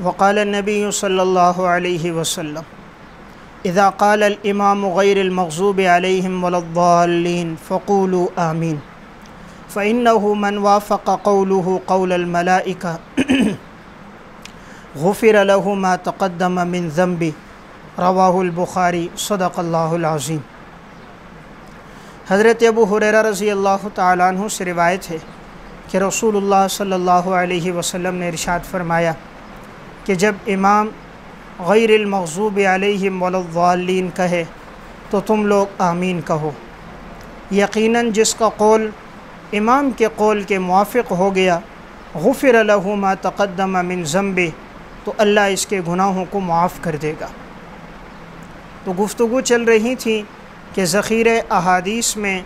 وقال النبی صلی اللہ علیہ وسلم اذا قال الامام غیر المغضوب علیہم ولا الضالین فقولوا آمین فإنه من وافق قوله قول الملائکہ غفر له ما تقدم من ذنبه رواہ البخاری صدق اللہ العظیم۔ حضرت ابو ہریرہ رضی اللہ تعالیٰ عنہ سے روایت ہے کہ رسول اللہ صلی اللہ علیہ وسلم نے ارشاد فرمایا کہ جب امام غیر المغضوب علیہم ولا الضالین کہے تو تم لوگ آمین کہو۔ یقیناً جس کا قول امام کے قول کے موافق ہو گیا غفر له ما تقدم من ذنبه تو اللہ اس کے گناہوں کو معاف کر دے گا۔ تو گفتگو چل رہی تھی کہ ذخیرہ احادیث میں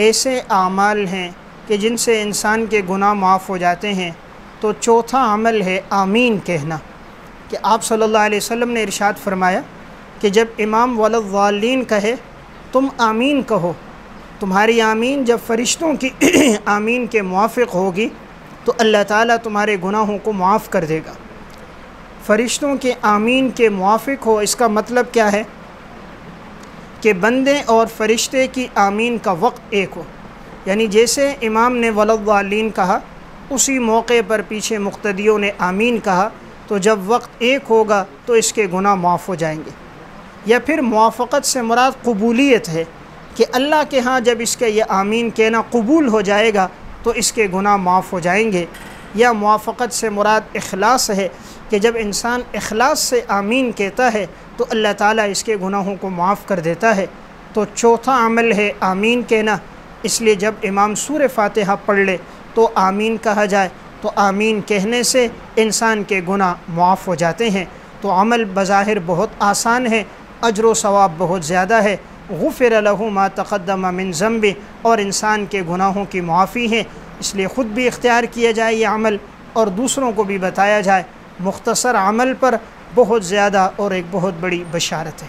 ایسے اعمال ہیں کہ جن سے انسان کے گناہ معاف ہو جاتے ہیں، تو چوتھا عمل ہے آمین کہنا، کہ آپ صلی اللہ علیہ وسلم نے ارشاد فرمایا کہ جب امام ولا الضالین کہے تم آمین کہو، تمہاری آمین جب فرشتوں کی آمین کے موافق ہوگی تو اللہ تعالیٰ تمہارے گناہوں کو معاف کر دے گا۔ فرشتوں کے آمین کے موافق ہو، اس کا مطلب کیا ہے کہ بندے اور فرشتے کی آمین کا وقت ایک ہو، یعنی جیسے امام نے ولا الضالین کہا اسی موقع پر پیچھے مقتدیوں نے آمین کہا، تو جب وقت ایک ہوگا تو اس کے گناہ معاف ہو جائیں گے۔ یا پھر موافقت سے مراد قبولیت ہے کہ اللہ کے ہاں جب اس کا یہ آمین کہنا قبول ہو جائے گا تو اس کے گناہ معاف ہو جائیں گے۔ یا موافقت سے مراد اخلاص ہے کہ جب انسان اخلاص سے آمین کہتا ہے تو اللہ تعالیٰ اس کے گناہوں کو معاف کر دیتا ہے۔ تو چوتھا عمل ہے آمین کہنا، اس لیے جب امام سورہ فاتحہ پڑھ لے تو آمین کہا جائے، تو آمین کہنے سے انسان کے گناہ معاف ہو جاتے ہیں۔ تو عمل بظاہر بہت آسان ہے، اجر و ثواب بہت زیادہ ہے۔ غفر له ما تقدم من ذنبه، اور انسان کے گناہوں کی معافی ہے، اس لیے خود بھی اختیار کیا جائے یہ عمل اور دوسروں کو بھی بتایا جائے۔ مختصر عمل پر بہت زیادہ اور ایک بہت بڑی بشارت ہے۔